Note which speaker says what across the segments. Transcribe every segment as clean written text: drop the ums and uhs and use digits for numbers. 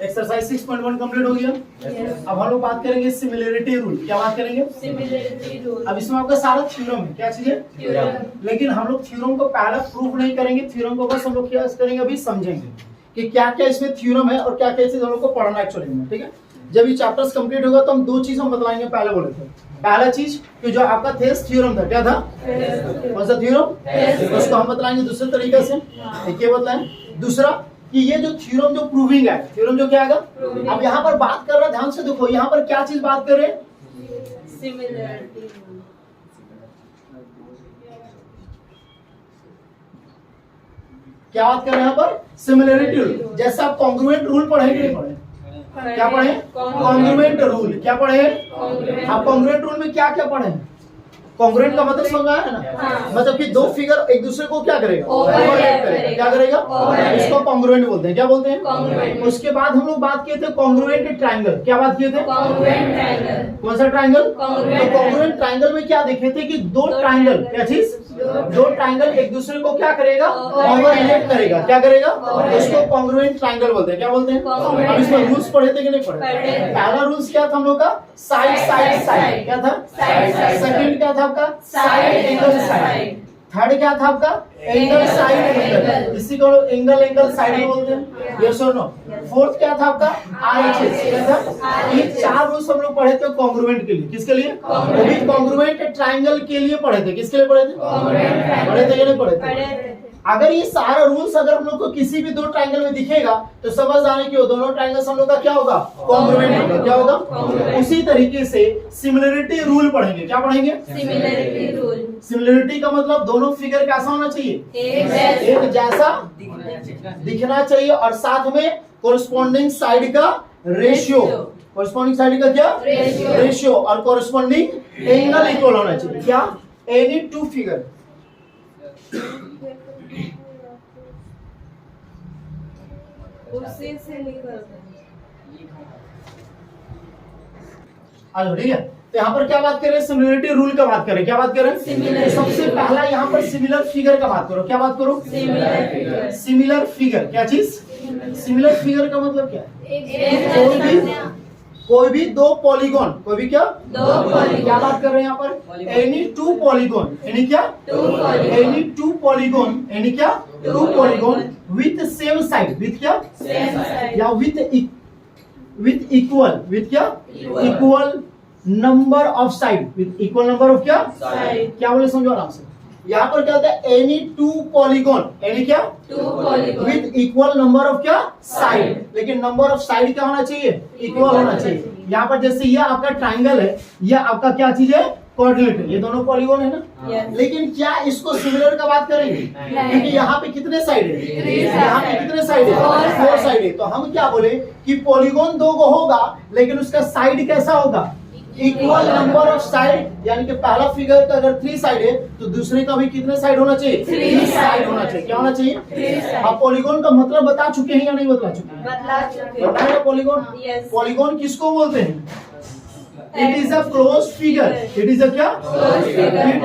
Speaker 1: Exercise 6.1 complete हो गया। अब हम लोग बात करेंगे सिमिलरिटी रूल। क्या बात करेंगे?
Speaker 2: Similarity rule.
Speaker 1: अब इसमें आपका सारा थ्योरम है। क्या चीज है? लेकिन हम लोग थ्योरम को पहले प्रूफ नहीं करेंगे, थ्योरम को बस हम लोग क्या करेंगे, अभी समझेंगे कि क्या क्या इसमें थ्योरम है और क्या क्या चीज हम लोग को पढ़ना एक्चुअली में। ठीक है, जब ये चैप्टर्स कंप्लीट होगा तो हम दो चीज हम बतलाएंगे। पहले बोले थे पहला चीज कि जो आपका थेस थ्योरम था, क्या था? कौन सा थ्योरम? उसको हम बतलाएंगे दूसरे तरीके से। ठीक है, बताएं। दूसरा कि ये जो थ्योरम जो प्रूविंग है, थ्योरम जो क्या आएगा? अब यहाँ पर बात कर रहा है, ध्यान से देखो, यहाँ पर क्या चीज बात कर रहे हैं?
Speaker 2: Similarity rule.
Speaker 1: क्या बात कर रहे हैं यहाँ पर? Similarity rule. जैसे आप कॉन्ग्रुएंट रूल पढ़े कि नहीं पढ़े? क्या पढ़े? Congruent rule. क्या पढ़े? आप कॉन्ग्रुएंट रूल में क्या क्या पढ़े? कॉन्ग्रुएंट का मतलब समझ आया है ना?
Speaker 2: हाँ।
Speaker 1: मतलब कि दो फिगर एक दूसरे को क्या करेगा?
Speaker 2: ओवरलैप
Speaker 1: करेगा। क्या करेगा? इसको कॉन्ग्रुएंट बोलते हैं। क्या बोलते हैं?
Speaker 2: कॉन्ग्रुएंट।
Speaker 1: उसके बाद हम लोग बात किए थे कॉन्ग्रुएंट ट्रायंगल। क्या बात किए थे?
Speaker 2: Congruent triangle.
Speaker 1: कौन सा ट्रायंगल?
Speaker 2: कॉन्ग्रुएंट।
Speaker 1: तो कॉन्ग्रुएंट ट्रायंगल में क्या देखे थे कि दो ट्रायंगल, क्या चीज? दो ट्रायंगल एक दूसरे को क्या करेगा? ओवरलैप करेगा। क्या करेगा? उसको कॉन्ग्रुएंट ट्रायंगल बोलते हैं। क्या बोलते हैं? अब इसमें रूल्स पढ़े थे कि नहीं पढ़े? पहला रूल्स क्या था हम लोग का? Side side side. क्या था? सेकंड क्या था आपका? Side angle side. थर्ड क्या था आपका? Angle side angle. इसी को लोग एंगल एंगल साइड बोलते हैं। यस और नो? फोर्थ क्या था आपका? आरएचएस। क्या था? ये चार रूल्स हम लोग पढ़े थे कॉन्ग्रुएंट के लिए। किसके लिए? वो भी कॉन्ग्रुएंट ट्रायंगल के लिए पढ़े थे। किसके लिए पढ़े थे? पढ़े थे या नहीं पढ़े थे? अगर ये सारा रूल्स अगर हम लोग को किसी भी दो ट्रायंगल में दिखेगा तो समझ जाने की वो दोनों ट्रायंगल्स हम लोग का क्या होगा? कॉन्ग्रुएंट होगा। क्या होगा? उसी तरीके से सिमिलरिटी रूल पढ़ेंगे। क्या पढ़ेंगे?
Speaker 2: Similarity rule.
Speaker 1: सिमिलरिटी का मतलब दोनों फिगर कैसा होना चाहिए? एक जैसा दिखना चाहिए और साथ में कोरस्पॉन्डिंग साइड का रेशियो। कोरस्पॉन्डिंग साइड का क्या? रेशियो। और कोरस्पॉन्डिंग एंगल इक्वल होना चाहिए। क्या? Any to figure.
Speaker 2: उसी से निकलता है।
Speaker 1: अच्छा, ठीक है। तो यहाँ पर क्या बात कर रहे हैं? सिमिलरिटी रूल का बात कर रहे हैं। क्या बात कर रहे हैं? सबसे पहला यहाँ पर सिमिलर फिगर का बात करो। क्या बात करो? Similar figure. क्या चीज? सिमिलर फिगर का मतलब क्या है? कोई भी दो पॉलीगॉन। कोई भी क्या?
Speaker 2: दो पॉलीगॉन।
Speaker 1: क्या बात कर रहे हैं यहाँ पर? Any two polygon. एनी क्या? Any two polygon. एनी क्या? Two polygon with same side. With क्या? या विथ इक्वल। विथ क्या? Equal number of side. With equal number of क्या?
Speaker 2: साइड।
Speaker 1: क्या बोले समझो आराम से। यहाँ पर क्या होता है? Any two polygon. एनी क्या?
Speaker 2: Two polygon
Speaker 1: with equal number of क्या? साइड। लेकिन नंबर ऑफ साइड क्या होना चाहिए? इक्वल होना चाहिए। यहाँ पर जैसे ये आपका ट्राइंगल है, ये आपका क्या चीज है? क्वाड्रिलेटरल। ये दोनों पॉलीगॉन है ना?
Speaker 2: Yes.
Speaker 1: लेकिन क्या इसको सिमिलर का बात करेंगे? क्योंकि यहाँ पे कितने साइड है? यहाँ पे कितने साइड है? 4 साइड है। तो हम क्या बोले कि पॉलीगॉन दो को होगा लेकिन उसका साइड कैसा होगा? Equal number of side. यानी कि पहला फिगर का अगर 3 साइड है तो दूसरे का भी कितने साइड होना चाहिए? 3 साइड होना चाहिए। क्या होना चाहिए?
Speaker 2: 3 साइड।
Speaker 1: आप पॉलीगॉन का मतलब बता चुके हैं या नहीं बता चुके हैं?
Speaker 2: बतला चुके।
Speaker 1: बताया पॉलीगॉन।
Speaker 2: Yes.
Speaker 1: पॉलीगॉन किसको बोलते हैं? It is a closed figure. It is a क्या?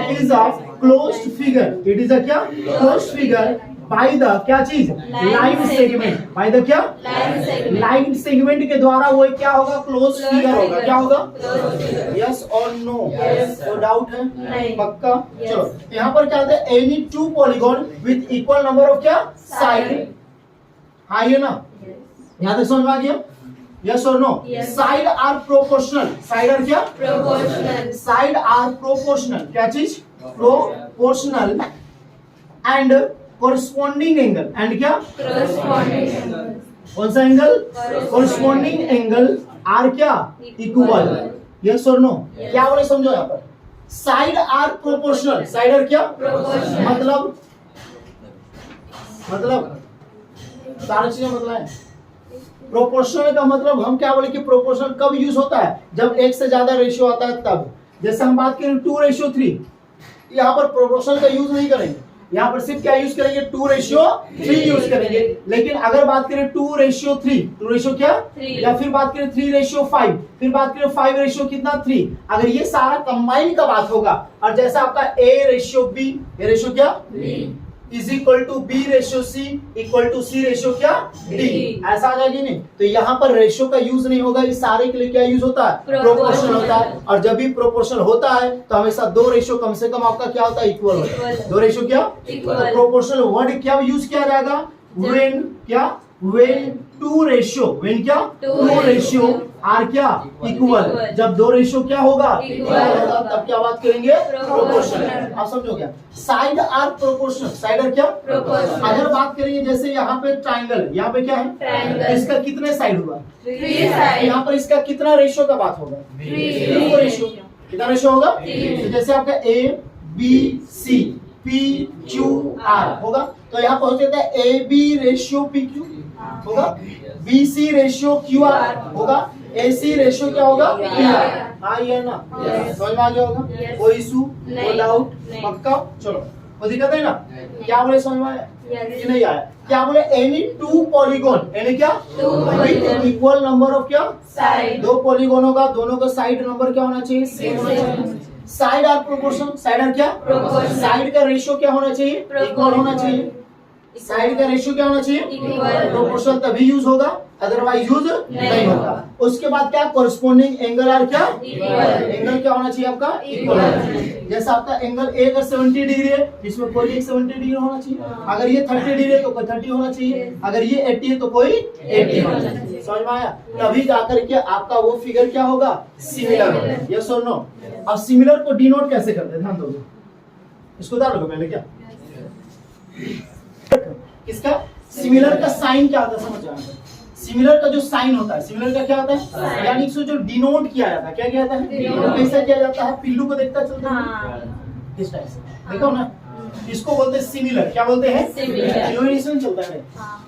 Speaker 1: It is a closed figure. It is a क्या? क्लोज्ड फिगर बाय द क्या चीज? Line segment. बाय द क्या? लाइन सेगमेंट के द्वारा वो क्या होगा? क्लोज फिगर होगा। क्या होगा? यस और नो? कोई डाउट है?
Speaker 2: नहीं।
Speaker 1: पक्का? चलो यहाँ पर क्या होता है? Any two polygon with equal number of क्या? साइड। हाँ ये ना, यहाँ तक समझ में आ गया? यस और no?
Speaker 2: Yes.
Speaker 1: Side are proportional. Side are क्या?
Speaker 2: प्रोपोर्शनल।
Speaker 1: Side are proportional. क्या चीज? Proportional and corresponding angle. And क्या?
Speaker 2: कॉरस्पॉन्डिंग।
Speaker 1: कौन सा एंगल? कोरस्पॉन्डिंग एंगल आर क्या? इक्वल। यस और नो? क्या बोले समझो यहाँ पर? Side are proportional. Side are क्या?
Speaker 2: प्रोपोर्शनल।
Speaker 1: मतलब सारी चीजें मतलब है। प्रोपोर्शनल का मतलब हम क्या बोले कि प्रोपोर्शनल कब यूज होता है? जब एक से ज्यादा रेशियो आता है तब। जैसे हम बात करें 2:3, यहाँ पर प्रोपोर्शनल का यूज नहीं करेंगे। यहाँ पर सिर्फ क्या यूज करेंगे? 2:3 यूज करेंगे। लेकिन अगर बात करें 2:3, 2 क्या?
Speaker 2: 3।
Speaker 1: या फिर बात करें 3:5, फिर बात करें 5 कितना? 3। अगर ये सारा कंबाइन का बात होगा और जैसा आपका A/B, A रेशियो क्या? Is equal to B ratio C equal to C ratio क्या डी, ऐसा आ जाएगी नहीं। तो यहाँ पर रेशियो का यूज नहीं होगा, इस सारे के लिए क्या यूज होता है, प्रोपोर्शन होता है। और जब भी प्रोपोर्शन होता है तो हमेशा दो रेशियो कम से कम आपका क्या होता है, इक्वल होता है। दो रेशियो क्या
Speaker 2: Equal।
Speaker 1: प्रोपोर्शनल वर्ड क्या यूज किया जाएगा, व्हेन क्या, व्हेन टू रेशियो, व्हेन क्या
Speaker 2: Two
Speaker 1: two ratio
Speaker 2: ratio
Speaker 1: are क्या इक्वल।
Speaker 2: Equal।
Speaker 1: जब दो रेशियो क्या होगा
Speaker 2: Equal
Speaker 1: इक्वल होगा, तब क्या बात करेंगे,
Speaker 2: Proportional।
Speaker 1: प्रोपोर्शनल। आप समझो क्या, side are proportional, side are क्या
Speaker 2: Proportional।
Speaker 1: अगर बात करेंगे जैसे यहाँ पे ट्राइंगल, यहाँ पे क्या है
Speaker 2: Triangle।
Speaker 1: इसका कितने साइड हुआ,
Speaker 2: Three side।
Speaker 1: यहाँ पर इसका कितना रेशियो का बात होगा,
Speaker 2: Three
Speaker 1: रेशियो, कितना रेशियो होगा,
Speaker 2: तीन।
Speaker 1: तो जैसे आपका A B C P Q R होगा, तो यहाँ पहुंच जाता है A B ratio P Q होगा, B C ratio Q R होगा, ए सी रेशियो क्या होगा पी आर। हाँ ये ना, समझ में आ गया होगा,
Speaker 2: Yes।
Speaker 1: कोई इशू कोई
Speaker 2: नहीं।
Speaker 1: डाउट,
Speaker 2: नहीं।
Speaker 1: पक्का। चलो वो दिक्कत है ना, क्या बोले समझ में आया,
Speaker 2: Yes।
Speaker 1: ये नहीं आया, क्या बोले, एनी टू पॉलीगॉन, एनी क्या
Speaker 2: Two polygon।
Speaker 1: Equal number of क्या
Speaker 2: Side।
Speaker 1: दो पॉलीगॉन होगा, दोनों का साइड नंबर क्या होना चाहिए, सेम होना चाहिए। Side are proportion, side are क्या
Speaker 2: Proportional।
Speaker 1: साइड का रेशियो क्या होना चाहिए, इक्वल होना चाहिए। साइड का रेशियो क्या होना चाहिए,
Speaker 2: Equal।
Speaker 1: प्रोपोर्शनल तभी यूज होगा, अदरवाइज यूज नहीं होगा। उसके बाद क्या, कोरिस्पोंडिंग एंगल आर क्या
Speaker 2: Equal।
Speaker 1: एंगल क्या होना चाहिए आपका, इक्वल होना चाहिए। जैसा आपका एंगल ए अगर 70 डिग्री है, इसमें कोई एक 70 डिग्री होना चाहिए। अगर ये 30 डिग्री है तो कोई 30 होना चाहिए, अगर ये 80 है तो कोई 80 होना चाहिए। समझ में आया, तभी जाकर के आपका वो फिगर क्या होगा, सिमिलर होगा। यस और नो। अब सिमिलर को डिनोट कैसे करते हैं, ध्यान दोगे, इसको डालोगे पहले क्या, इसका सिमिलर का साइन क्या होता है, समझ जाना। सिमिलर का जो साइन होता है, सिमिलर का क्या होता है,
Speaker 2: Sign।
Speaker 1: यानी इसको जो डिनोट किया जाता है, क्या किया जाता है,
Speaker 2: Denote।
Speaker 1: कैसे किया जाता है, पिल्लू को देखता चलता है
Speaker 2: हाँ।
Speaker 1: इस टाइप से, देखो ना, इसको बोलते हैं सिमिलर, क्या बोलते हैं,
Speaker 2: Similar।
Speaker 1: इल्यूमिनेशन चलता है
Speaker 2: हाँ।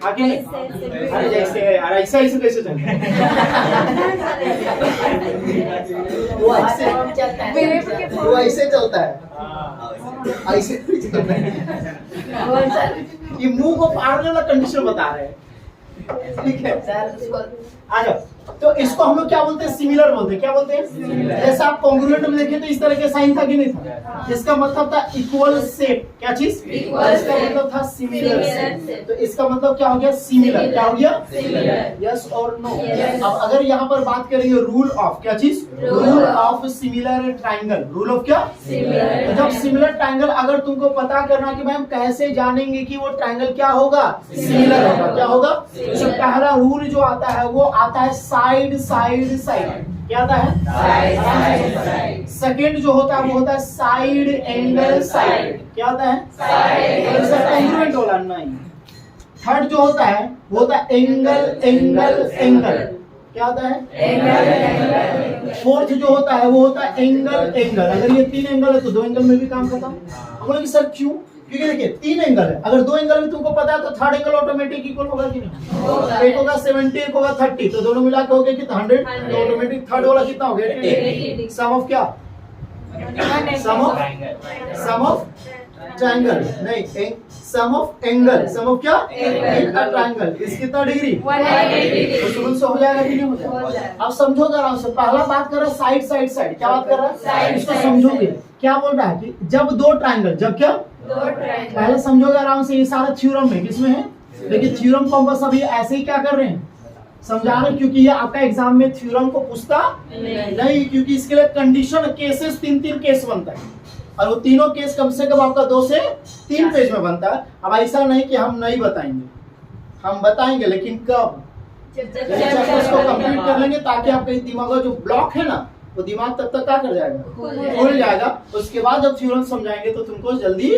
Speaker 1: आगे।
Speaker 2: ऐसे।
Speaker 1: अरे जैसे अरे ऐसा ऐसे कैसे चलता है, वो ऐसे चलता है, ऐसे नहीं चलता है। ये मुंह को फाड़ने वाला कंडीशन बता रहे हैं, ठीक है। आ जाओ, तो इसको हम लोग क्या बोलते हैं, सिमिलर बोलते हैं, क्या बोलते हैं, जैसे आप कॉन्ग्रुएंट में देखें तो इस तरह के साइन था कि नहीं था, इसका मतलब था इक्वल शेप, क्या चीज,
Speaker 2: Equal
Speaker 1: इसका
Speaker 2: shape।
Speaker 1: मतलब था सिमिलर
Speaker 2: Similar
Speaker 1: शेप,
Speaker 2: shape।
Speaker 1: तो इसका मतलब क्या हो गया, सिमिलर, क्या हो गया,
Speaker 2: Similar।
Speaker 1: यस और नो।
Speaker 2: Yes।
Speaker 1: अब अगर यहाँ पर बात करेंगे रूल ऑफ, क्या चीज,
Speaker 2: Rule
Speaker 1: rule
Speaker 2: of।
Speaker 1: Of similar triangle, rule of क्या,
Speaker 2: Similar।
Speaker 1: तो जब सिमिलर ट्राइंगल अगर तुमको पता करना कि मैम कैसे जानेंगे कि वो ट्राइंगल क्या होगा, सिमिलर होगा, क्या होगा, तो पहला रूल जो आता है वो आता है साइड साइड साइड, क्या आता है, सेकंड जो होता है वो होता है साइड एंगल साइड, क्या होता है, कॉन्ग्रुएंट वाला नहीं। थर्ड जो होता है वो होता है एंगल एंगल एंगल, क्या होता है, फोर्थ जो होता है वो होता है एंगल एंगल। अगर ये तीन एंगल है तो दो एंगल में भी काम खत्म। हम बोले कि सर क्यों, क्योंकि देखिए तीन एंगल है, अगर दो एंगल में तुमको पता है तो थर्ड एंगल ऑटोमेटिक इक्वल होगा कि नहीं, एक होगा 70 एक होगा 30, तो दोनों मिला के हो गया कितना 100, तो ऑटोमेटिक थर्ड वाला कितना हो गया 80। सम ऑफ क्या, सम ऑफ ट्रायंगल नहीं, सम ऑफ एंगल, सम ऑफ क्या, एक ट्रायंगल, इस कितना डिग्री,
Speaker 2: 180
Speaker 1: तो तुरंत से हो जाएगा कि नहीं हो जाएगा। अब समझो आराम से, पहला बात कर रहा है साइड साइड साइड, क्या बात कर रहा है,
Speaker 2: Side,
Speaker 1: इसको
Speaker 2: side,
Speaker 1: समझोगे,
Speaker 2: side।
Speaker 1: क्या बोल रहा है कि जब दो ट्रायंगल, जब क्या, पहले समझोगे आराम से, ये सारा थ्योरम है, किसमें है, लेकिन थ्योरम को हम बस अभी ऐसे ही क्या कर रहे हैं, समझा रहे हैं, क्योंकि ये आपका एग्जाम में थ्योरम को पूछता नहीं, क्योंकि इसके लिए कंडीशन केसेस 3 केस बनता है, और वो तीनों केस कम से कम आपका 2 से 3 पेज में बनता है। अब ऐसा नहीं कि हम नहीं बताएंगे, हम बताएंगे, लेकिन कब, जब चैप्टर्स को कंप्लीट कर लेंगे, ताकि आपका दिमाग का जो ब्लॉक है ना, वो दिमाग तब तक क्या कर जाएगा, खुल जाएगा। उसके बाद जब थ्योरम समझाएंगे तो तुमको जल्दी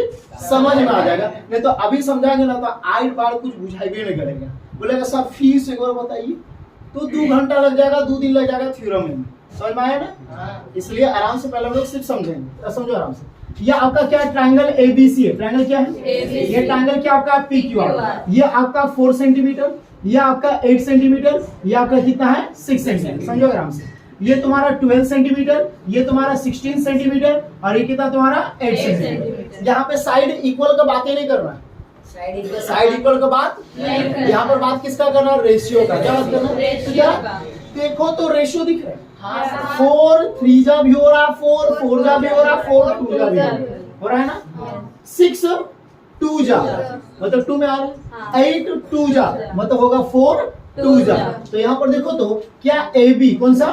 Speaker 1: समझ में आ जाएगा, नहीं तो अभी समझाएंगे ना तो आइट बार कुछ बुझाई भी नहीं करेगा, बोलेगा सर फीस एक और बताइए, तो 2 घंटा लग जाएगा, 2 दिन लग जाएगा थ्योरम में। समझ में आया ना, इसलिए आराम से पहले हम लोग सिर्फ समझेंगे, समझो आराम से। ये आपका क्या ट्रायंगल एबीसी है, ट्रायंगल क्या है,
Speaker 2: ABC।
Speaker 1: ये ट्रायंगल क्या आपका PQR, ये आपका 4 सेंटीमीटर, ये आपका 8 सेंटीमीटर, ये आपका कितना है 6 सेंटीमीटर, समझो आराम से। ये तुम्हारा 12 सेंटीमीटर, ये तुम्हारा 16 सेंटीमीटर, और ये कितना तुम्हारा 8 सेंटीमीटर। यहाँ पे साइड इक्वल का बातें नहीं करना, साइड इक्वल का बात, यहाँ पर बात किसका करना है, रेशियो का। क्या बात करना है, तो क्या देखो तो रेशियो दिख रहा है, 4 3 जा भी हो रहा, 4 4 जा भी हो रहा, 4 2 जा भी हो रहा है ना। 6 2 जा, मतलब 2 में आ रहा है, 8 2 जा, मतलब होगा 4 2 जा। तो यहाँ पर देखो तो क्या AB कौन सा,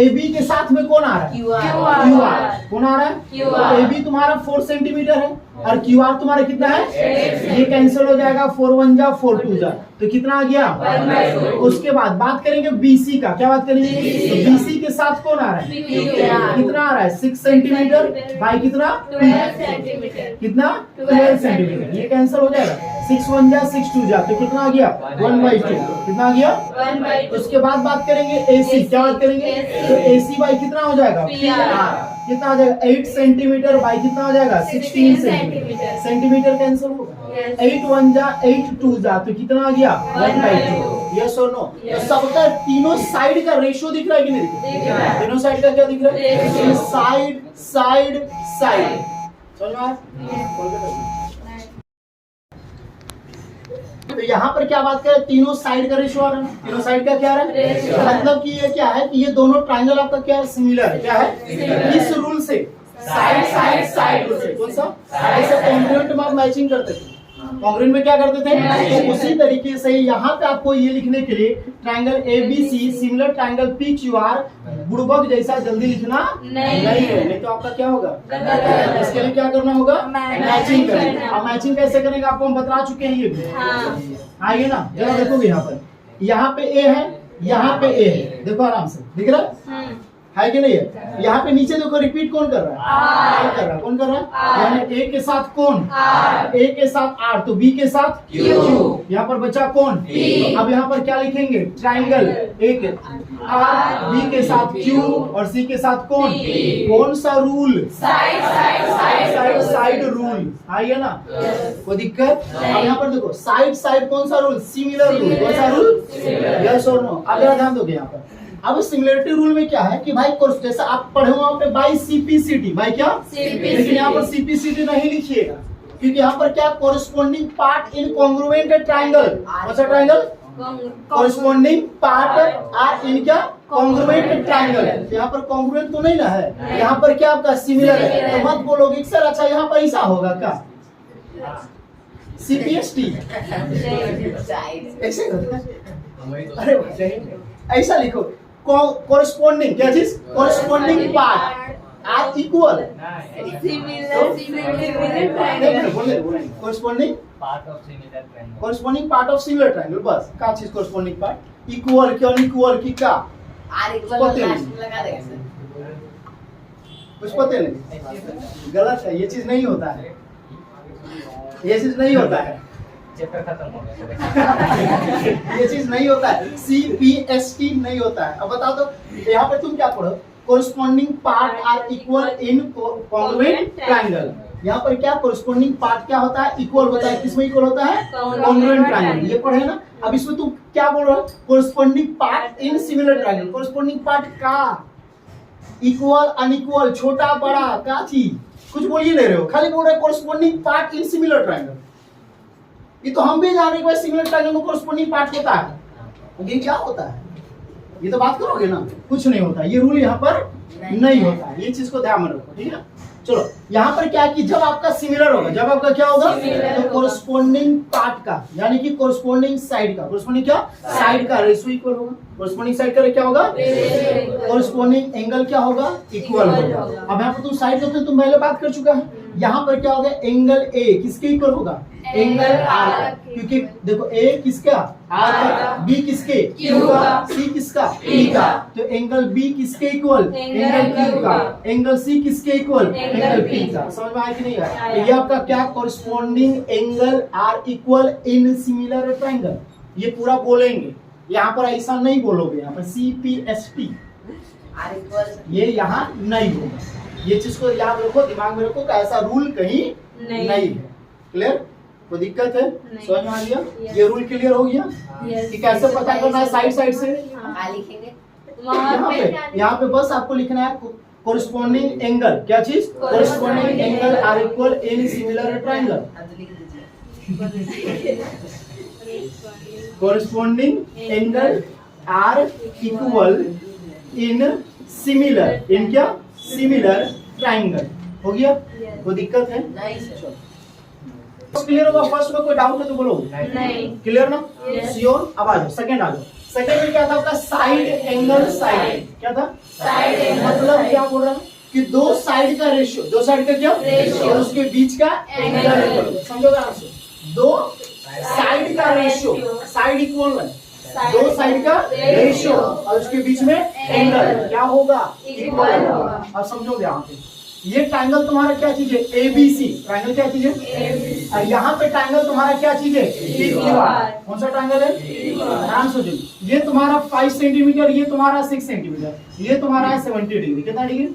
Speaker 1: AB के साथ में कौन आ रहा है, QR कौन आ रहा है, तो AB तुम्हारा 4 सेंटीमीटर है और QR तुम्हारा कितना है, ये कैंसिल हो जाएगा, 4 1 जा 4 2 जा, तो कितना आ गया 1/2। उसके बाद बात करेंगे BC का, क्या बात करेंगे, तो BC के साथ कौन आ रहा है, कितना आ रहा है 6 सेंटीमीटर बाई कितना
Speaker 2: 12 सेंटीमीटर,
Speaker 1: कितना 12 सेंटीमीटर, ये कैंसिल हो जाएगा, 6 1 जा 6 2 जा, तो कितना आ गया 1/2, कितना आ गया
Speaker 2: 1/2।
Speaker 1: उसके बाद बात करेंगे AC, क्या बात करेंगे, तो AC बाई कितना हो जाएगा PR, कितना आ जाएगा 8 सेंटीमीटर बाई कितना हो जाएगा 16 सेंटीमीटर, सेंटीमीटर कैंसिल होगा, 8 1 जा 8 2 जा, तो कितना आ गया 1/2। यस और नो, तो सबका तीनों साइड का रेशियो दिख रहा है कि नहीं दिख रहा है, तीनों साइड का क्या दिख रहा है, साइड साइड साइड, समझ में आया। तो यहाँ पर क्या बात करें, तीनों साइड का रेशियो आ रहा है, तीनों साइड का क्या आ रहा है, मतलब कि ये क्या है कि ये दोनों ट्रायंगल आपका क्या है, सिमिलर है, क्या है, इस रूल से साइड साइड साइड रूल से, कौन सा, ऐसे कॉन्ग्रुएंट में आप मैचिंग करते थे, कॉन्ग्रुएंट में क्या करते थे, तो उसी तरीके से यहाँ पे आपको ये लिखने के लिए triangle ABC similar triangle PQR बुड़बक जैसा जल्दी लिखना नहीं है, नहीं तो आपका क्या होगा, इसके लिए क्या करना होगा, मैचिंग करना। अब मैचिंग कैसे करेंगे आपको हम बता चुके हैं, ये भी आइए ना जरा देखोगे, यहाँ पे A है, यहाँ पे A है, देखो आराम से दिख रहा है कि नहीं है, यहाँ पे नीचे देखो रिपीट कौन कर रहा है, कर रहा है, कौन कर रहा है, यानी A के साथ कौन, A के साथ R, तो B के साथ Q, यहाँ पर बचा कौन P। अब यहाँ पर क्या लिखेंगे, ट्रायंगल A के R, B के साथ Q और C के साथ कौन P। कौन सा rule, side side side side side rule, आइए ना कोई दिक्कत। अब यहाँ पर देखो साइड साइड कौन सा रूल, सिमिलर रूल, कौन सा रूल, यस और नो। अब जरा ध्यान दोगे यहाँ पर, अब सिमिलरिटी रूल में क्या है कि भाई जैसा आप पढ़े हो वहां पे बाई CPCT, बाई क्या लेकिन यहाँ पर CPCT नहीं लिखिएगा, क्योंकि यहाँ पर क्या कोरिस्पोंडिंग पार्ट इन कॉन्ग्रुएंट ट्रायंगल, कौन सा triangle, corresponding part are in क्या कॉन्ग्रुएंट ट्रायंगल, यहाँ पर कॉन्ग्रुएंट तो नहीं ना है, यहाँ पर क्या आपका सिमिलर है, तो मत बोलोगे सर अच्छा यहाँ पर ऐसा होगा क्या, CPST ऐसे होता है, अरे ऐसा लिखो, कोरिस्पोंडिंग क्या चीज, corresponding part are equal, corresponding corresponding part of similar triangle, बस का चीज कोरिस्पोंडिंग पार्ट इक्वल, क्यों इक्वल की का
Speaker 3: आर इक्वल लगा देगा सर,
Speaker 1: कुछ पता नहीं, गलत है, ये चीज नहीं होता है, ये चीज नहीं होता है,
Speaker 4: चैप्टर खत्म हो गया,
Speaker 1: ये चीज नहीं होता है, CPST नहीं होता है। अब बता दो यहाँ पे तुम क्या पढ़ो, corresponding part are equal in congruent triangle, यहाँ पर क्या कोरिस्पोंडिंग पार्ट क्या होता है, इक्वल होता है, किसमें इक्वल होता है, कॉन्ग्रुएंट ट्रायंगल, ये पढ़े ना। अब इसमें तुम क्या बोल रहे हो, corresponding part in similar triangle, corresponding part का इक्वल अनइक्वल छोटा बड़ा क्या चीज, कुछ बोल ही नहीं रहे हो, खाली बोल रहे हो corresponding part in similar triangle. ये तो हम भी जान रहे हैं सिमिलर ट्रायंगल में कोरिस्पोंडिंग पार्ट होता है, ये क्या होता है, ये तो बात करोगे ना, कुछ नहीं होता, ये रूल यहाँ पर नहीं होता, ये चीज को ध्यान में रखो, ठीक है। चलो यहाँ पर क्या कि जब आपका सिमिलर होगा, जब आपका क्या होगा, तो कोरिस्पोंडिंग पार्ट का यानी कि कोरिस्पोंडिंग साइड का, कोरिस्पोंडिंग क्या साइड का रेशियो इक्वल होगा, कोरिस्पोंडिंग साइड का क्या होगा, कोरिस्पोंडिंग एंगल क्या होगा, इक्वल होगा। अब यहाँ पर तुम साइड करते हो, तुम पहले बात कर चुका है, यहाँ पर क्या होगा, एंगल A किसके इक्वल होगा, एंगल R, क्योंकि देखो A किसका R का, B किसके Q का, C किसका P का, तो एंगल B किसके इक्वल, एंगल Q का, एंगल C किसके इक्वल, एंगल P का। समझ में आया कि नहीं आया, तो ये आपका क्या corresponding angle R equal in similar triangle, ये पूरा बोलेंगे, यहाँ पर ऐसा नहीं बोलोगे, यहाँ पर CPST
Speaker 3: आर इक्वल
Speaker 1: ये यहाँ नहीं होगा, ये चीज को याद रखो, दिमाग में रखो कि ऐसा रूल कहीं नहीं है। क्लियर, कोई दिक्कत है, समझ में आ गया, ये रूल क्लियर हो गया कि कैसे पता करना है साइड साइड से।
Speaker 3: क्या लिखेंगे,
Speaker 1: यहाँ पे बस आपको लिखना है कोरिस्पोंडिंग एंगल, क्या चीज, corresponding angle are equal in similar triangle, corresponding angle are equal in similar, in क्या सिमिलर ट्रायंगल, हो गया, कोई दिक्कत है
Speaker 3: नहीं सर।
Speaker 1: क्लियर होगा? फर्स्ट में कोई डाउट है तो बोलो।
Speaker 2: नहीं।
Speaker 1: क्लियर ना?
Speaker 2: Yes.
Speaker 1: श्योर? अब आ जाओ सेकंड आ जाओ। सेकंड में क्या था आपका? Side angle side. क्या था?
Speaker 2: साइड एंगल
Speaker 1: मतलब
Speaker 2: साइड।
Speaker 1: क्या बोल रहा है कि दो साइड का रेशियो, दो साइड का क्या
Speaker 2: रेशियो।
Speaker 1: और उसके बीच का
Speaker 2: एंगल।
Speaker 1: एंगल। समझो ध्यान से, दो साइड का रेशियो, साइड इक्वल है, दो साइड का रेशियो और उसके बीच में एंगल क्या होगा? इक्वल होगा। अब समझो यहाँ पे ये ट्रायंगल तुम्हारा क्या चीज है? एबीसी। ट्रायंगल क्या चीज है? और यहाँ पे ट्रायंगल तुम्हारा क्या चीज है? PQR। कौन सा ट्रायंगल है? ध्यान से सुनिए, ये तुम्हारा 5 सेंटीमीटर, ये तुम्हारा 6 सेंटीमीटर, ये तुम्हारा है 70 डिग्री। कितना डिग्री?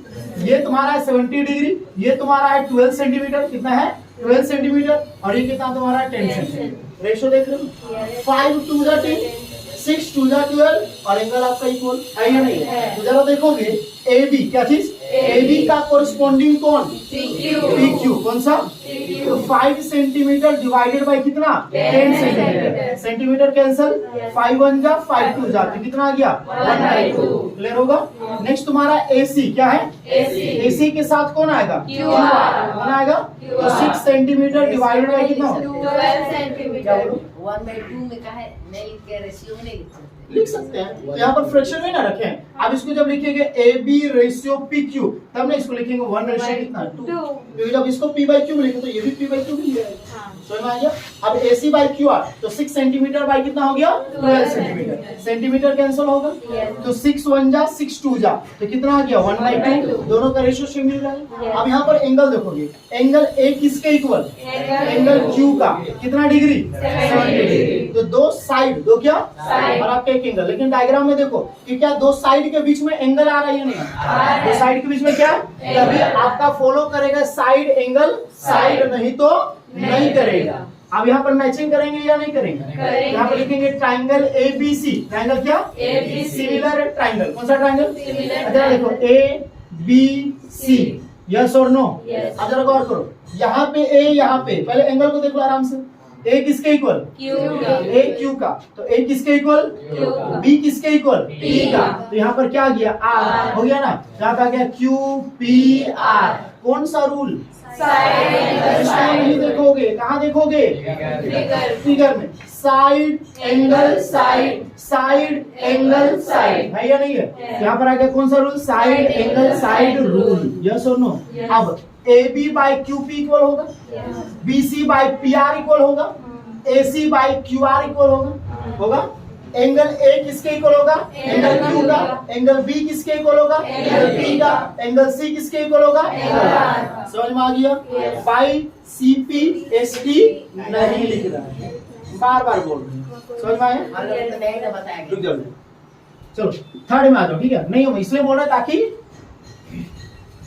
Speaker 1: ये तुम्हारा है 70 डिग्री, ये तुम्हारा है 12 सेंटीमीटर। कितना है? 12 सेंटीमीटर। और ये कितना तुम्हारा है? 10 सेंटीमीटर। रेशियो देख रहे हो? 5 to the 10, 6 to the 12 और एंगल आपका इक्वल है या नहीं है? तो जरा देखोगे AB क्या चीज? AB का कोरिस्पोंडिंग कौन? PQ। कौन सा? तो 5 सेंटीमीटर डिवाइडेड बाय कितना? 10 सेंटीमीटर। सेंटीमीटर कैंसल, 5 1 जा 5 2 जा, तो कितना आ गया? 1/2। क्लियर होगा? नेक्स्ट तुम्हारा AC क्या है? AC के साथ कौन आएगा?
Speaker 2: QR।
Speaker 1: कौन आएगा? तो 6 सेंटीमीटर डिवाइडेड बाय कितना?
Speaker 2: 12
Speaker 1: क्या
Speaker 2: सेंटीमीटर।
Speaker 1: बोलो?
Speaker 3: 1/2 में का है, नहीं लिख के रेशियो में नहीं लिख सकते।
Speaker 1: लिख सकते हैं, तो यहाँ पर फ्रैक्शन में ना रखें। अब इसको जब लिखेंगे AB रेशियो PQ, तब ना इसको लिखेंगे 1 रेशियो कितना? 2। क्योंकि जब इसको P/Q में लिखे तो ये भी P/Q मिल जाएगा। समझ में आ गया? अब AC/QR तो 6 सेंटीमीटर बाय कितना हो गया? 12 सेंटीमीटर। सेंटीमीटर कैंसिल होगा तो 6 1 जा 6 2 जा, तो कितना आ गया? 1/2। दोनों का रेशियो सेम मिल रहा है। अब यहाँ पर एंगल देखोगे, एंगल A किसके इक्वल? एंगल Q का कितना डिग्री? 70 डिग्री। तो दो साइड, दो क्या
Speaker 2: साइड।
Speaker 1: और आपका एक एंगल। लेकिन डायग्राम में देखो कि क्या दो साइड के बीच में एंगल आ रहा है या नहीं? दो साइड के बीच में क्या? तभी आपका फॉलो करेगा साइड एंगल साइड, नहीं तो नहीं करेगा। अब यहाँ पर मैचिंग करेंगे या नहीं करेंगे?
Speaker 2: करेंगे।
Speaker 1: यहाँ पर लिखेंगे ट्राइंगल ABC। ट्राइंगल क्या?
Speaker 2: ABC।
Speaker 1: Similar triangle. कौन सा ट्राइंगल?
Speaker 2: Similar
Speaker 1: अच्छा देखो ABC। यस और नो?
Speaker 2: Yes।
Speaker 1: अब जरा गौर करो, यहाँ पे A, यहाँ पे पहले एंगल को देखो आराम से। A किसके इक्वल?
Speaker 2: Q का।
Speaker 1: A Q का। तो A किसके इक्वल?
Speaker 2: Q का।
Speaker 1: B किसके इक्वल?
Speaker 2: P
Speaker 1: का।
Speaker 2: का।
Speaker 1: तो यहाँ पर क्या आ गया? R हो गया ना? यहाँ पे आ गया QPR। कौन सा रूल?
Speaker 2: साइड एंगल
Speaker 1: इसको नहीं
Speaker 2: साइड।
Speaker 1: देखोगे, कहाँ देखोगे?
Speaker 2: फिगर।
Speaker 1: फिगर में। Side angle side, side angle side है या नहीं है?
Speaker 2: Yes।
Speaker 1: यहाँ पर आ गया कौन सा rule? Side angle side rule. Yes और नो?
Speaker 2: Yes।
Speaker 1: अब AB/QP इक्वल होगा, BC/PR इक्वल होगा, AC/QR इक्वल होगा। एंगल A किसके इक्वल होगा? एंगल Q का। एंगल B किसके इक्वल होगा? एंगल P का। एंगल C किसके इक्वल होगा?
Speaker 2: Angle R।
Speaker 1: समझ में आ गया?
Speaker 2: Yes।
Speaker 1: बाई CPST नहीं लिख रहा है, बार बार बोल रहे हैं। समझ में आया?
Speaker 3: हम लोग तो नहीं ना बताएंगे।
Speaker 1: रुक जाओ, चलो थर्ड में आ जाओ। ठीक है? नहीं हम इसलिए बोल रहे हैं ताकि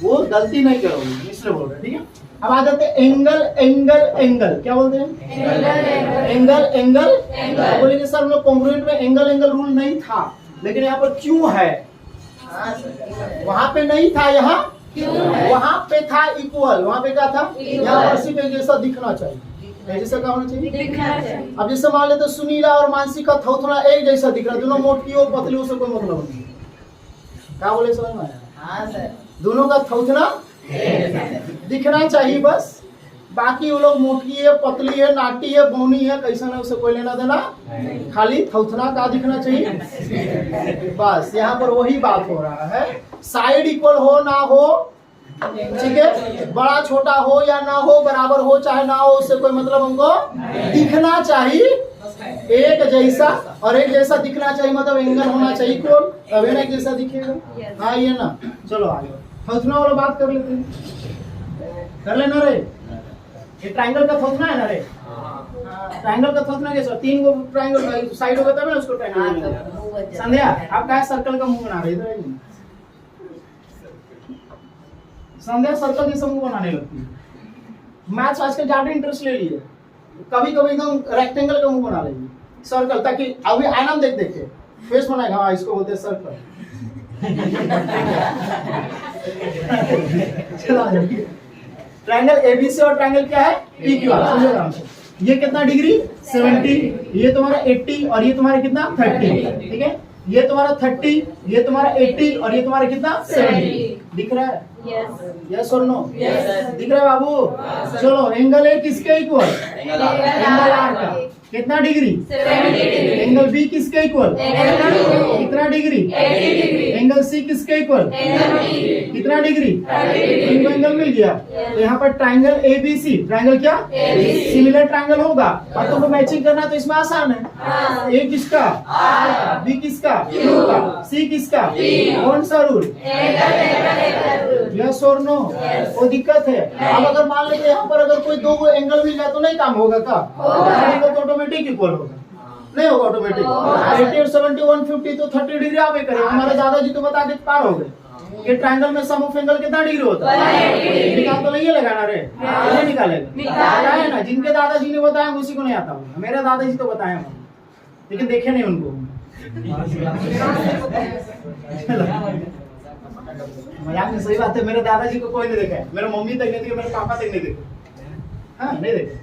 Speaker 1: वो गलती नहीं करोगे, इसलिए बोल रहे हैं। ठीक है? अब आ जाते हैं एंगल एंगल एंगल। क्या बोलते हैं? Angle angle
Speaker 2: angle.
Speaker 1: बोलेंगे सर हम लोग कॉन्ग्रुएंट में एंगल एंगल रूल नहीं था, लेकिन यहाँ पर क्यों है?
Speaker 3: हाँ सर।
Speaker 1: वहां पे नहीं था, यहाँ
Speaker 2: क्यों है?
Speaker 1: वहां पे था इक्वल। वहां पे क्या था?
Speaker 2: Equal।
Speaker 1: यहाँ पर सिर्फ एक जैसा दिखना चाहिए। एक जैसा क्या होना चाहिए?
Speaker 2: दिखना चाहिए।
Speaker 1: अब जैसे मान लेते सुनीला और मानसी का थोड़ा एक जैसा दिख रहा है, दोनों मोटी हो पतली हो से कोई मतलब नहीं। क्या बोले समझ में आया?
Speaker 3: हाँ सर।
Speaker 1: दोनों का थोथना दिखना चाहिए बस। बाकी वो लोग मोटी है, पतली है, नाटी है, बौनी है, कैसा है उसे कोई लेना देना, खाली थोथना का दिखना चाहिए बस। यहाँ पर वही बात हो रहा है। साइड इक्वल हो ना हो, ठीक है, बड़ा छोटा हो या ना हो, बराबर हो चाहे ना हो, उससे कोई मतलब हमको दिखना चाहिए एक जैसा। और एक जैसा दिखना चाहिए मतलब एंगल होना चाहिए इक्वल, तभी ना एक जैसा दिखेगा। हाँ ये ना, चलो आगे थोथना वाला बात कर लेते हैं। कर लेना रे, ये ट्रायंगल का थोथना है ना रे? ट्रायंगल का थोथना कैसा? 3 गो ट्रायंगल साइड होगा तब ना उसको ट्रायंगल बोलेंगे। संध्या आप क्या सर्कल का मुंह बना रहे थे? संध्या सर्कल जैसा मुंह बनाने लगती है। मैथ्स आजकल ज्यादा इंटरेस्ट ले लिए, कभी कभी एकदम रेक्टेंगल का मुंह बना लेगी, सर्कल, ताकि अभी आइना देख देख के फेस बनाएगा। हाँ इसको बोलते हैं सर्कल। ट्रायंगल एबीसी और ट्रायंगल क्या है? PQR। समझो आराम से। ये कितना डिग्री? 70। ये तुम्हारा 80 और ये तुम्हारा कितना? 30। ठीक है? ये तुम्हारा 30, ये तुम्हारा 80 और ये तुम्हारा कितना? 70। दिख रहा है?
Speaker 2: Yes.
Speaker 1: यस और नो?
Speaker 2: Yes.
Speaker 1: दिख रहा है बाबू? चलो एंगल ए किसके इक्वल?
Speaker 2: Angle
Speaker 1: एंगल आर का कितना डिग्री?
Speaker 2: 70 degree.
Speaker 1: एंगल बी किसके इक्वल?
Speaker 2: Angle B.
Speaker 1: कितना डिग्री?
Speaker 2: 80 degree.
Speaker 1: एंगल सी किसके इक्वल?
Speaker 2: Angle B.
Speaker 1: कितना डिग्री?
Speaker 2: 30 degree.
Speaker 1: इनको एंगल मिल गया।
Speaker 2: Yes.
Speaker 1: तो यहाँ पर ट्राइंगल एबीसी, ट्राइंगल क्या?
Speaker 2: ABC.
Speaker 1: सिमिलर ट्राइंगल होगा और तुमको मैचिंग करना तो इसमें आसान है।
Speaker 2: हाँ.
Speaker 1: ए किसका?
Speaker 2: R.
Speaker 1: बी किसका?
Speaker 2: Q.
Speaker 1: का। सी किसका?
Speaker 2: P.
Speaker 1: कौन सा रूल?
Speaker 2: Angle.
Speaker 1: यस और नो?
Speaker 2: Yes.
Speaker 1: वो दिक्कत है। अब अगर मान लीजिए यहाँ पर अगर कोई दो एंगल मिल जाए तो नहीं काम होगा का?
Speaker 2: होगा।
Speaker 1: तो ऑटोमेटिक इक्वल होगा, नहीं होगा ऑटोमेटिक।
Speaker 2: होगा।
Speaker 1: 80 और 70 150 तो 30 डिग्री आवे करेगा। हमारे दादाजी तो बता के पार हो गए कि ट्रायंगल में सम ऑफ एंगल कितना डिग्री होता है?
Speaker 2: 180 डिग्री।
Speaker 1: निकाल तो नहीं लगाना रे,
Speaker 2: हाँ।
Speaker 1: नहीं निकालेगा।
Speaker 2: निकाल।
Speaker 1: बताया ना, जिनके दादाजी ने बताया उसी को नहीं आता होगा। मेरे दादाजी तो बताया होंगे, लेकिन देखे नहीं उनको। मजाक में सही बात है, मेरे दादाजी को कोई नहीं देखा है, मेरे मम्मी तक नहीं देखी, मेरे पापा तक नहीं देखे। हाँ नहीं देखे।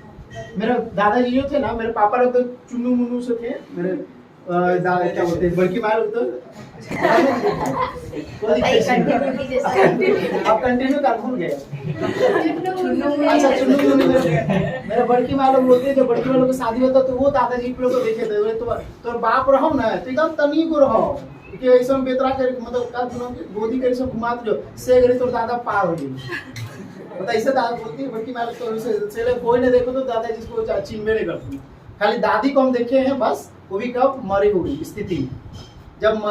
Speaker 1: मेरे दादाजी जो थे ना, मेरे पापा लोग तो चुन्नू मुन्नू से थे। मेरे दादा क्या बोलते हैं, बड़की माँ लोग तो अब कंटिन्यू कर भूल गए। अच्छा चुन्नू मुन्नू मेरे बड़की माँ लोग बोलते हैं, जब बड़की वालों की शादी होता तो वो दादाजी लोग को देखे थे। तो बाप रहो ना तो एकदम तनी को रहो कि ऐसा बेतरा कर, मतलब का गोदी कर सब घुमा दो से गरे तो दादा पार हो गई। मतलब ऐसे दादा बोलती है बड़की माँ तो से कोई नहीं देखो तो दादा जिसको चिन्ह नहीं करती। खाली दादी को हम देखे हैं बस, वो भी कब मरी हुई स्थिति। जब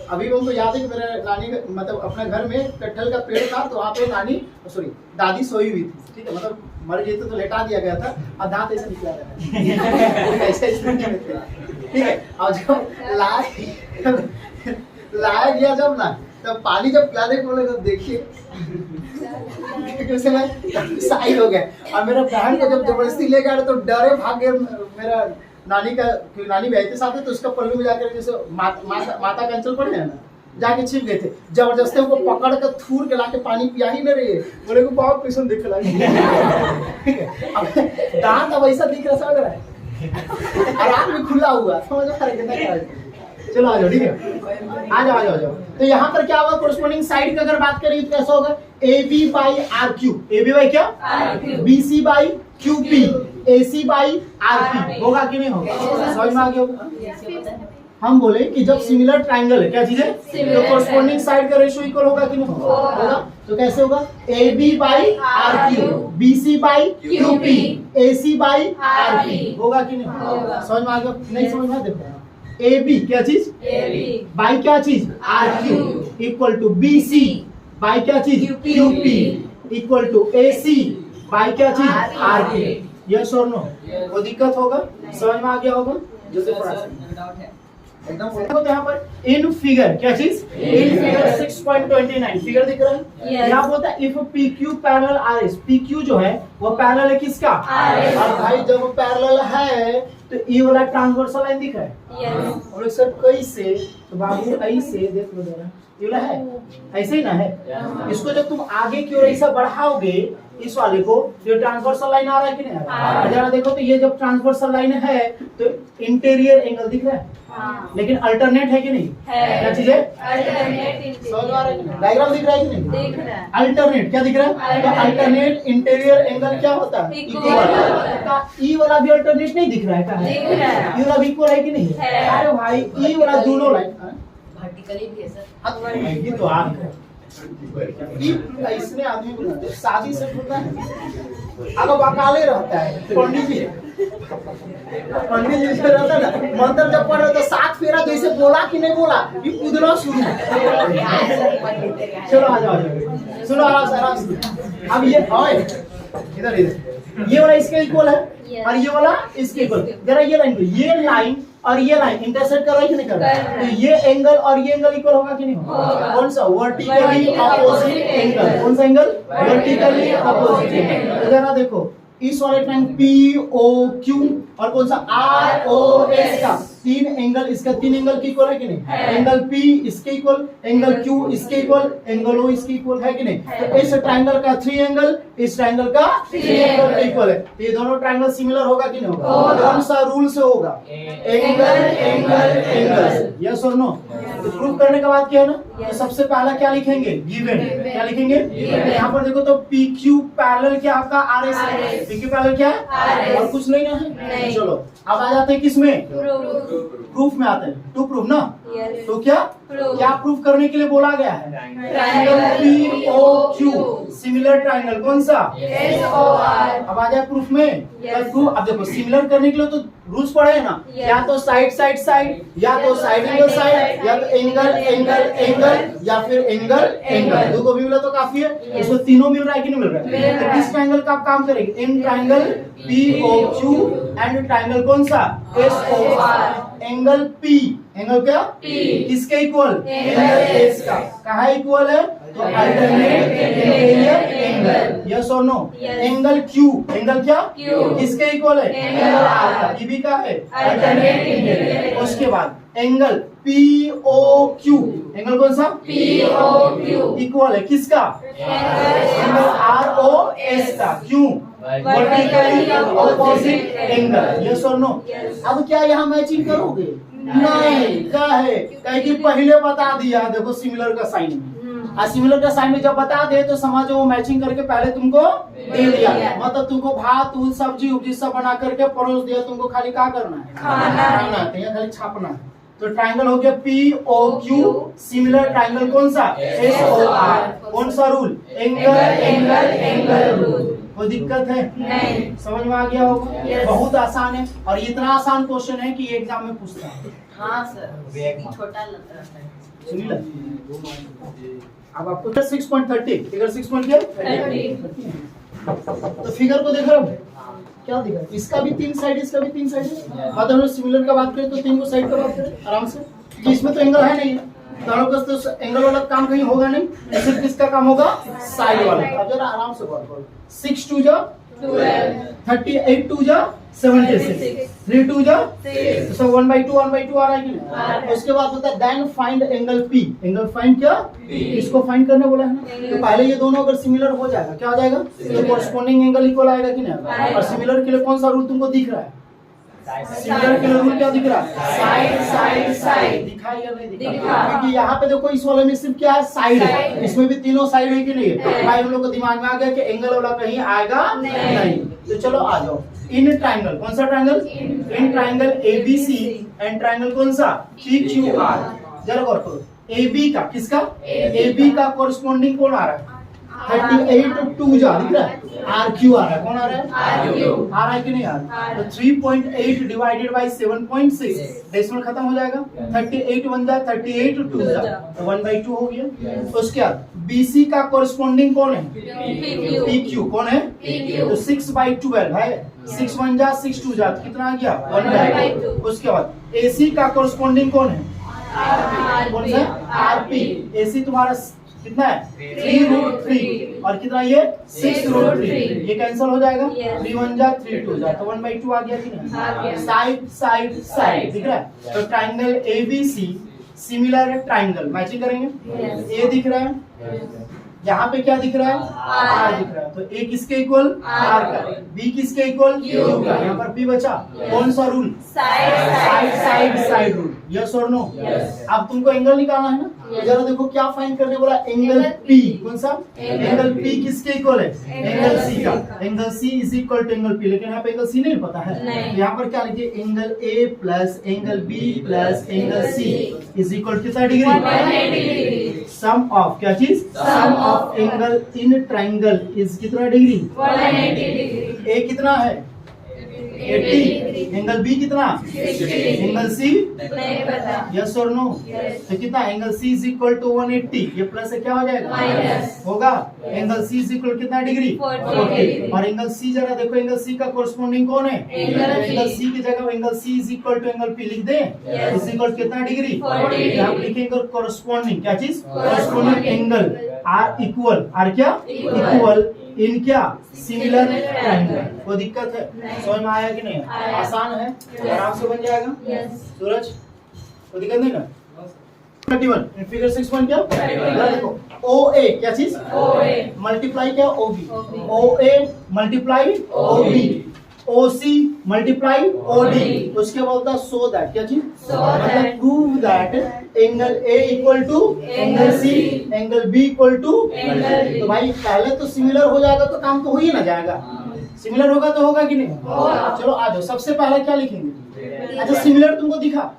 Speaker 1: अभी हमको याद है कि मेरे नानी मतलब अपने घर में कटहल का पेड़ था, तो वहाँ पे नानी सॉरी दादी सोई हुई थी, ठीक है, मतलब मर गई तो लेटा दिया गया था और दांत ऐसे निकला रहा ऐसे ठीक है। और जब लाया गया जब ना, तब पानी जब पिलाने को बोले तो देखिए साइड हो गया। और मेरा बहन को जब जबरदस्ती ले गया तो डरे भाग गए। मेरा नानी का नानी भी साथ है, तो उसका पल्लू में जाकर जैसे माता का अंचल पड़े हैं ना, जाके छिप गए थे। जबरदस्ती उनको पकड़ कर थूर के लाके पानी पिया ही नहीं रही है। बोले को बहुत पसंद दिख रहा है दांत अब ऐसा दिख रहा समझ रहा है, और आँख भी खुला हुआ, समझ रहा है। चलो आ जाओ, ठीक है, आ जाओ आ जाओ आ जाओ। तो यहाँ पर क्या होगा, कोरस्पोंडिंग साइड की अगर बात करें तो कैसा होगा, AB by RQ, AB by क्या?
Speaker 2: RQ,
Speaker 1: BC by QP, AC by RP होगा कि नहीं होगा? समझ में आ गया होगा? हम बोले कि जब सिमिलर ट्रायंगल है, क्या चीज है, तो कोरस्पोंडिंग साइड का रेशियो इक्वल होगा कि नहीं होगा? तो कैसे होगा, AB by RQ, BC by QP, AC by RP होगा कि नहीं होगा? समझ में आ गया? नहीं समझ में? देखो AB क्या चीज, बाई क्या चीज, RQ equal to BC by क्या चीज, QP equal to AC by क्या चीज, RP। यस और नो? वो दिक्कत होगा, समझ में आ गया होगा? जल्दी पढ़ा एकदम। तो यहाँ पर इन फिगर क्या चीज, इन फिगर 6.29 फिगर दिख रहा है। यहाँ होता है if PQ parallel RS, PQ जो है वो पैरेलल है किसका,
Speaker 2: RS।
Speaker 1: और भाई जब पैरेलल है तो ये वाला ट्रांसवर्सल लाइन दिख रहा है। और सर कैसे, तो बाबू ऐसे देख लो जरा, ये वाला है ऐसे ही ना है। इसको जब तुम आगे की ओर ऐसा बढ़ाओगे इस वाले को, तो ट्रांसवर्सल लाइन आ रहा है कि नहीं आ रहा है? जरा देखो तो ये जब ट्रांसवर्सल लाइन है तो इंटीरियर एंगल दिख रहा है, लेकिन अल्टरनेट है कि नहीं? क्या चीज है? डायग्राम दिख रहा है कि नहीं? अल्टरनेट क्या दिख रहा है? तो अल्टरनेट इंटीरियर एंगल क्या होता है, इक्वल। ई वाला भी अल्टरनेट नहीं दिख रहा है, क्या है? ई वाला भी इक्वल है कि नहीं? अरे भाई ई वाला दोनों लाइन
Speaker 3: वर्टिकली भी है सर।
Speaker 1: ये तो आग है। इसने आदमी को शादी से होता है, अब वकाले रहता है पंडित जी से रहता है ना, मंत्र जब पढ़ रहे तो 7 फेरा जैसे बोला कि नहीं बोला, ये कूदना शुरू। चलो आ जाओ, सुनो आराम से। अब ये इधर ये वाला इसके इक्वल है और ये वाला इसके इक्वल। जरा ये लाइन और ये लाइन इंटरसेक्ट कर रहा है कि नहीं कर रहा है? तो ये एंगल और ये एंगल इक्वल होगा कि नहीं होगा? कौन सा, वर्टिकली अपोजिट एंगल। कौन सा एंगल, वर्टिकली अपोजिट एंगल। तो जरा देखो इस वाले ट्रायंगल POQ और कौन सा ROS का 3 एंगल, इसका 3 एंगल की इक्वल है कि नहीं? एंगल P इसके इक्वल, एंगल Q इसके इक्वल, एंगल O इसके इक्वल है कि नहीं? तो इस ट्रायंगल का 3 एंगल, इस ट्रायंगल का 3 एंगल इक्वल है। तो ये दोनों ट्रायंगल सिमिलर होगा कि नहीं होगा? कौन सा रूल से होगा? Angle angle angle. यस और नो? तो प्रूफ करने के बाद क्या है ना, तो
Speaker 3: Yes.
Speaker 1: सबसे पहला क्या लिखेंगे, गिवन।
Speaker 3: Given.
Speaker 1: क्या लिखेंगे,
Speaker 3: Given.
Speaker 1: यहाँ पर देखो तो पी क्यू पैरेलल क्या आपका आर एस है,
Speaker 3: RS.
Speaker 1: पी क्यू पैरेलल क्या है,
Speaker 3: RS.
Speaker 1: और कुछ नहीं ना है।
Speaker 3: नहीं।
Speaker 1: चलो अब आ जाते हैं किसमें,
Speaker 3: Proof.
Speaker 1: प्रूफ में आते हैं, टू प्रूफ ना।
Speaker 3: Yes.
Speaker 1: तो क्या
Speaker 3: Proof.
Speaker 1: क्या प्रूफ करने के लिए बोला गया है,
Speaker 3: Triangle
Speaker 1: P O Q similar triangle कौन सा,
Speaker 3: SOR.
Speaker 1: अब आ जाए प्रूफ में।
Speaker 3: Yes.
Speaker 1: प्रूफ अब देखो सिमिलर करने के लिए तो रूल्स पढ़े हैं ना,
Speaker 3: Yes.
Speaker 1: या तो साइड साइड साइड, या तो साइड एंगल साइड, या तो एंगल एंगल एंगल, या फिर एंगल एंगल। दो को भी मिला तो काफी है,
Speaker 3: Yes.
Speaker 1: इसमें तीनों मिल रहा है कि नहीं मिल रहा
Speaker 3: मिल
Speaker 1: है।
Speaker 3: रहा
Speaker 1: तो
Speaker 3: है।
Speaker 1: किस ट्राइंगल का आप काम करेंगे, in triangle P O Q and triangle कौन सा, SOR। एंगल पी, एंगल क्या,
Speaker 3: P.
Speaker 1: किसके इक्वल,
Speaker 3: एंगल
Speaker 1: एस का। कहाँ इक्वल है, तो अल्टरनेट एंगल, यस और no.
Speaker 3: Yes.
Speaker 1: Angle Q, angle क्या,
Speaker 3: Q.
Speaker 1: किसके इक्वल है,
Speaker 3: एंगल
Speaker 1: आर का।
Speaker 3: R.
Speaker 1: ये भी क्या है,
Speaker 3: Alternate एंगल।
Speaker 1: उसके बाद angle P O Q, angle कौन सा,
Speaker 3: POQ.
Speaker 1: इक्वल है किसका, एंगल आर ओ एस का। क्यों, वर्टिकली ऑपोजिट एंगल, यस और नो।
Speaker 3: Yes.
Speaker 1: अब क्या यहाँ मैचिंग करोगे, नहीं, क्या है, कहीं कि पहले बता दिया, देखो सिमिलर का साइन में, सिमिलर का साइन में जब बता दे तो समझो वो मैचिंग करके पहले तुमको दे दिया, मतलब तुमको भात दूध सब्जी उब्जी सब बना करके परोस दिया, तुमको खाली क्या करना है, खाना है, तो यहाँ खाली छापना है। तो ट्राइंगल हो गया P O Q, similar triangle कौन सा, SOR। कौन सा rule, angle angle angle rule. कोई दिक्कत है,
Speaker 3: नहीं।
Speaker 1: समझ में आ गया होगा।
Speaker 3: Yes.
Speaker 1: बहुत आसान है, और इतना आसान क्वेश्चन है कि एग्जाम में पूछता है।
Speaker 3: हाँ सर,
Speaker 4: विवेक मान।
Speaker 3: छोटा लग रहा है।
Speaker 1: सुनिए अब आपको 6.30 फिगर 6 पॉइंट क्या,
Speaker 3: 30।
Speaker 1: तो फिगर को देख रहे हो क्या दिखा है? इसका भी 3 साइड, इसका भी 3 साइड है। मतलब हम लोग सिमिलर का बात करें तो 3 को साइड का बात करें आराम से, क्योंकि इसमें तो एंगल है नहीं, तो एंगल वाला काम कहीं होगा नहीं, सिर्फ किसका काम होगा, साइड वाला। अब जरा आराम से बात करो। 6 2 जा
Speaker 3: 12,
Speaker 1: 38 2 जा 76, 3 2 जा,
Speaker 3: 6,
Speaker 1: तो 1/2 1/2 आ रहा है कि
Speaker 3: आ रहा
Speaker 1: नहीं।
Speaker 3: है।
Speaker 1: उसके बाद होता है then find angle P, angle find क्या, इसको फाइंड करने बोला है ना। तो पहले ये दोनों अगर सिमिलर हो जाएगा, क्या हो जाएगा, तो कॉरस्पॉन्डिंग एंगल इक्वल आएगा कि नहीं।
Speaker 3: आएगा।
Speaker 1: और सिमिलर के लिए कौन सा रूल तुमको दिख रहा है, सिमिलर के लिए रूल क्या दिख रहा है,
Speaker 3: साइड साइड साइड।
Speaker 1: दिखाई या नहीं
Speaker 3: दिखा।
Speaker 1: दिखा, क्योंकि यहाँ पे देखो इस वाले में सिर्फ क्या है, साइड है,
Speaker 3: साइड।
Speaker 1: इसमें भी तीनों साइड है कि नहीं है।
Speaker 3: है।
Speaker 1: भाई हम लोग को दिमाग में आ गया कि एंगल वाला कहीं आएगा
Speaker 3: नहीं।
Speaker 1: तो चलो आ जाओ। इन ट्राइंगल, कौन सा triangle, in triangle ABC and triangle कौन सा, PQR। जरा गौर करो, AB का, किसका, AB का कॉरस्पॉन्डिंग कौन आ रहा है, 38 2 जा दिख रहा है, RQ आ रहा है, कौन आ रहा है,
Speaker 3: RQ।
Speaker 1: आ रहा है कि नहीं आ रहा है। तो 3.8 डिवाइडेड बाय 7.6 डेसिमल खत्म हो जाएगा। 38 1 जा 38 2 जा, तो 1/2 हो गया। उसके बाद BC का कॉरस्पॉन्डिंग कौन है, PQ। कौन है,
Speaker 3: PQ।
Speaker 1: तो 6/12 है, 6 1 जा 6 2 जा, कितना आ गया, 1/2। उसके बाद AC का कॉरस्पॉन्डिंग कौन है, कौन सा, RP। AC तुम्हारा कितना है, 3√3, और कितना ये 6√3, ये कैंसिल हो जाएगा।
Speaker 3: Yes.
Speaker 1: 3 1 जा 3 2 जा, तो 1/2 आ गया कि
Speaker 3: आ
Speaker 1: नहीं।
Speaker 3: गया।
Speaker 1: साइड साइड साइड दिख रहा है। तो triangle ABC similar triangle, matching करेंगे।
Speaker 3: Yes.
Speaker 1: A दिख रहा है, यहाँ पे क्या दिख रहा है, R दिख रहा है, तो A किसके इक्वल, R का। B किसके इक्वल, Q का। यहाँ पर P बचा, कौन सा rule, side side side rule, yes और नो।
Speaker 3: Yes.
Speaker 1: अब तुमको एंगल निकालना है ना,
Speaker 3: Yes.
Speaker 1: जरा देखो क्या फाइंड करने बोला, एंगल P। कौन सा, एंगल P किसके इक्वल है, एंगल C का। Angle C is equal to angle P, लेकिन यहाँ पे एंगल C नहीं पता है,
Speaker 3: नहीं।
Speaker 1: तो यहाँ पर क्या लिखिए, angle A plus angle B plus angle C is equal कितना डिग्री,
Speaker 3: 180 डिग्री।
Speaker 1: सम ऑफ क्या चीज, sum of angle in triangle is कितना डिग्री,
Speaker 3: 180 डिग्री।
Speaker 1: A कितना है, 80, एंगल B कितना,
Speaker 3: 60,
Speaker 1: एंगल C,
Speaker 3: नहीं पता।
Speaker 1: यस और नो।
Speaker 3: Yes.
Speaker 1: तो कितना, angle C is equal to 180, ये प्लस है क्या हो जाएगा,
Speaker 3: माइनस।
Speaker 1: होगा। एंगल C इज इक्वल कितना डिग्री,
Speaker 3: 40।
Speaker 1: और एंगल C जरा देखो, एंगल C का कॉरस्पॉन्डिंग कौन है,
Speaker 3: एंगल P।
Speaker 1: एंगल C की जगह angle C is equal to angle P लिख दे,
Speaker 3: Yes.
Speaker 1: इज इक्वल कितना डिग्री,
Speaker 3: 40।
Speaker 1: यहाँ पे लिखेंगे कॉरस्पॉन्डिंग क्या चीज,
Speaker 3: Corresponding
Speaker 1: corresponding angle R equal, R क्या,
Speaker 3: Equal।
Speaker 1: इक्वल इन क्या, सिमिलर
Speaker 3: Similar
Speaker 1: ट्राइंगल।
Speaker 3: triangle।
Speaker 1: कोई दिक्कत है,
Speaker 3: नहीं।
Speaker 1: समझ में आया कि नहीं,
Speaker 3: आया।
Speaker 1: आसान है,
Speaker 3: Yes.
Speaker 1: आराम से बन जाएगा।
Speaker 3: Yes.
Speaker 1: सूरज कोई दिक्कत नहीं ना। 31 फिगर 6 पॉइंट क्या,
Speaker 3: 31।
Speaker 1: देखो OA क्या चीज,
Speaker 3: OA
Speaker 1: मल्टीप्लाई क्या, OB,
Speaker 3: OB।
Speaker 1: OA multiply OB, OC multiply OD, उसके बाद होता है सो दैट, क्या चीज,
Speaker 3: So
Speaker 1: मतलब
Speaker 3: that
Speaker 1: prove that angle A equal to angle C, angle B equal to
Speaker 3: angle B।
Speaker 1: तो भाई पहले तो सिमिलर हो जाएगा तो काम तो हो ही ना जाएगा, सिमिलर होगा तो होगा कि नहीं
Speaker 3: होगा।
Speaker 1: चलो आ जाओ, सबसे पहले क्या लिखेंगे, अच्छा सिमिलर तुमको दिखा,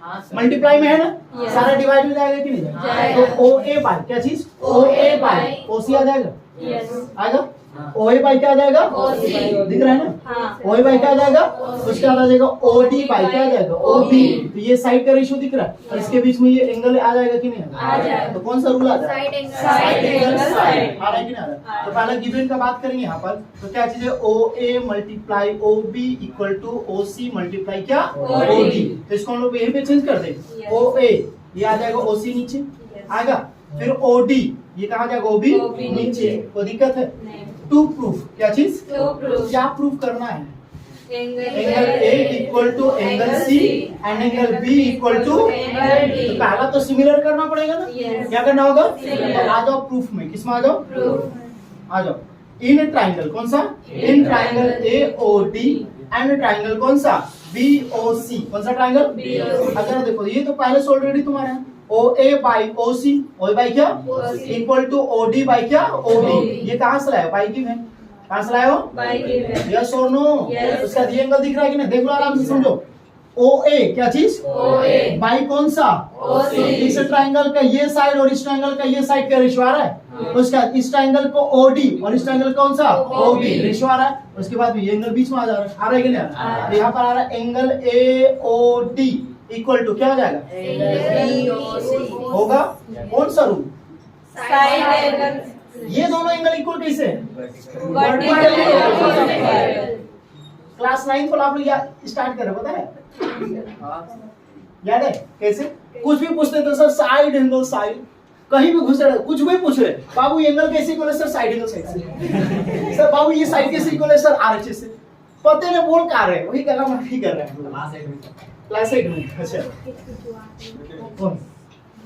Speaker 4: हाँ सर।
Speaker 1: मल्टीप्लाई में है ना,
Speaker 3: Yes।
Speaker 1: सारा डिवाइड हो जाएगा कि नहीं जाएगा,
Speaker 3: जाएगा।
Speaker 1: तो OA बाय क्या चीज, OA बाय OC आ जाएगा,
Speaker 3: Yes।
Speaker 1: आएगा, OA बाय क्या आ जाएगा,
Speaker 3: OC।
Speaker 1: दिख रहा है ना,
Speaker 3: हाँ।
Speaker 1: OA बाय क्या आ जाएगा, उसके बाद आ जाएगा OD बाय क्या आ जाएगा, OB, तो ये साइड का रेशियो दिख रहा है और इसके बीच में ये एंगल आ जाएगा कि नहीं
Speaker 3: आ जाएगा।
Speaker 1: तो कौन सा रूल आ जाएगा,
Speaker 2: side angle
Speaker 3: Side angle, side।
Speaker 1: आ रहा है कि नहीं आ रहा है, तो पहले गिवन का बात करेंगे यहाँ पर, तो क्या चीज है, OA multiply OB equal to OC multiply क्या OD, तो इसको हम लोग यहीं पे चेंज कर देंगे,
Speaker 3: Yes।
Speaker 1: OA ये आ जाएगा OC नीचे
Speaker 3: Yes।
Speaker 1: आएगा, फिर OD ये कहाँ जाएगा, OB
Speaker 3: OB
Speaker 1: नीचे,
Speaker 3: नीचे।
Speaker 1: कोई दिक्कत है,
Speaker 3: नहीं।
Speaker 1: टू प्रूफ क्या चीज,
Speaker 3: To prove
Speaker 1: क्या प्रूफ करना है,
Speaker 3: angle
Speaker 1: angle A equal to angle C and angle B equal to,
Speaker 3: angle D।
Speaker 1: तो पहला तो सिमिलर करना पड़ेगा ना,
Speaker 3: Yes।
Speaker 1: क्या करना होगा,
Speaker 3: Similar।
Speaker 1: तो आ जाओ प्रूफ में, किसमें आ जाओ,
Speaker 3: Proof।
Speaker 1: आ जाओ, इन ट्राइंगल कौन सा, in triangle AOD and triangle कौन सा BOC, कौन सा ट्राइंगल,
Speaker 3: BOC।
Speaker 1: अगर देखो ये तो पहले से ऑलरेडी तुम्हारा है, OA by OC, OA by क्या
Speaker 3: OC।
Speaker 1: Equal to OD by क्या OB,
Speaker 3: OB।
Speaker 1: ये कहाँ से लाए हो, बाई की है, कहाँ से लाए हो,
Speaker 3: By given।
Speaker 1: यस और नो,
Speaker 3: Yes।
Speaker 1: उसका ये एंगल दिख रहा है कि नहीं, देख लो आराम से समझो, OA क्या चीज,
Speaker 3: OA
Speaker 1: बाई कौन सा
Speaker 3: OC।
Speaker 1: इस ट्राइंगल का ये साइड और इस ट्राइंगल का ये साइड का रेशियो आ रहा है, उसके बाद इस ट्राइंगल को OD और इस ट्राइंगल कौन सा OB रेशियो आ रहा है, उसके बाद ये एंगल बीच में आ जा रहा है, आ रहा है कि नहीं आ रहा है, तो यहाँ पर आ रहा है एंगल AOD इक्वल टू क्या हो जाएगा,
Speaker 3: BOC।
Speaker 1: होगा कौन सा रूल,
Speaker 3: Side angle।
Speaker 1: ये दोनों एंगल इक्वल कैसे है,
Speaker 3: Vertical।
Speaker 1: क्लास 9 को आप लोग स्टार्ट कर रहे हो, पता है, याद है कैसे, कुछ भी पूछते तो सर साइड एंगल साइड, कहीं भी घुस रहे कुछ भी पूछ रहे, बाबू एंगल कैसे इक्वल है सर, साइड एंगल साइड से, सर बाबू ये साइड कैसे इक्वल है सर, आरएचएस से, पते ने बोल का रहे हैं, वही गला माफी कर रहे हैं क्लास 8 में, अच्छा कौन,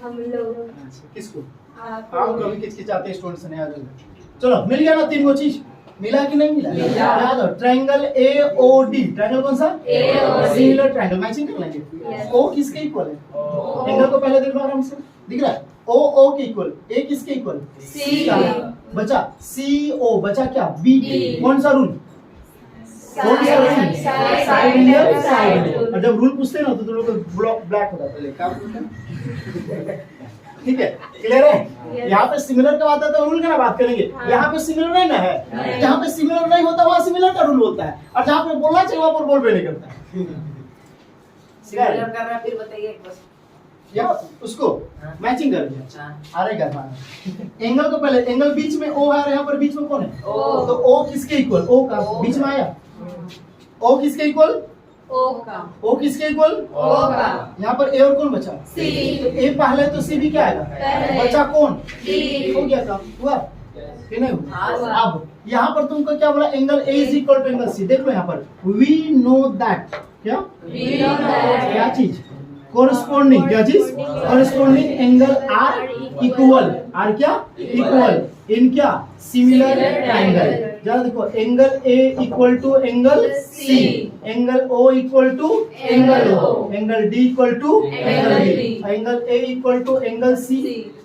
Speaker 3: हम लोग
Speaker 1: अच्छा, किसको,
Speaker 3: आप
Speaker 1: आप कभी किचकिचाते स्टूडेंट से नहीं आ जाएगा, चलो मिल गया ना तीन वो चीज, मिला कि नहीं मिला,
Speaker 3: मिला।
Speaker 1: याद हो ट्रायंगल AOD, ट्रायंगल कौन सा
Speaker 3: AOD।
Speaker 1: सिमिलर ट्रायंगल, मैचिंग कर लेंगे,
Speaker 3: Yes।
Speaker 1: O किसके इक्वल है, एंगल को पहले देख लो आराम से, दिख रहा है O के इक्वल, A किसके इक्वल,
Speaker 3: C
Speaker 1: का
Speaker 3: के।
Speaker 1: बचा CO, बचा क्या B,
Speaker 3: B।
Speaker 1: कौन सा रूल, कौन सा rule,
Speaker 3: Side
Speaker 1: side angle
Speaker 3: angle,
Speaker 1: side,
Speaker 3: side
Speaker 1: और जब रूल पूछते हैं ना तो तुम लोग को ब्लैक हो जाता है, क्या बोलते हैं, ठीक है, क्लियर है,
Speaker 3: Yes।
Speaker 1: यहाँ पे सिमिलर का बात है तो रूल का ना बात करेंगे,
Speaker 3: हाँ।
Speaker 1: यहाँ पे सिमिलर नहीं ना है,
Speaker 3: नहीं।
Speaker 1: जहाँ पे सिमिलर नहीं होता वहाँ सिमिलर का रूल बोलता है, और जहाँ पे बोलना चाहिए वहाँ पर बोल भी नहीं करता है,
Speaker 5: सिमिलर कर रहा है, फिर बताइए एक बस।
Speaker 1: या उसको
Speaker 5: हाँ।
Speaker 1: मैचिंग कर दिया,
Speaker 5: अच्छा
Speaker 1: आ रहा है एंगल को पहले, एंगल बीच में O है और यहाँ पर बीच में कौन है,
Speaker 3: O।
Speaker 1: तो O किसके इक्वल, O का
Speaker 5: O।
Speaker 1: बीच में आया, O किसके इक्वल,
Speaker 3: O का
Speaker 1: O किसके इक्वल,
Speaker 3: O का
Speaker 1: यहाँ पर A और कौन बचा,
Speaker 3: C।
Speaker 1: तो A पहले तो C भी क्या आएगा,
Speaker 3: पहले।
Speaker 1: बचा कौन,
Speaker 3: D।
Speaker 1: हो गया काम हुआ कि नहीं
Speaker 5: हाँ,
Speaker 1: हुआ,
Speaker 3: हुआ।
Speaker 1: अब यहाँ पर तुमको क्या बोला, angle A is equal to angle C, देख लो यहाँ पर वी नो दैट, क्या
Speaker 3: We know that।
Speaker 1: क्या चीज, कोरस्पोंडिंग, क्या चीज, corresponding angle are equal, are क्या इक्वल इन क्या सिमिलर ट्रायंगल, जरा देखो angle A equal to angle C, angle O equal to angle O, angle D equal to angle B, angle A equal to angle C,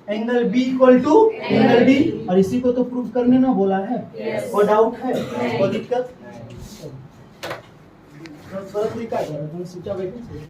Speaker 1: angle B equal to angle D, और इसी को तो prove करने ना बोला है,
Speaker 3: Yes।
Speaker 1: कोई doubt है,
Speaker 3: नहीं।
Speaker 1: कोई दिक्कत, थोड़ा तरीका है, तुम सोचा बैठे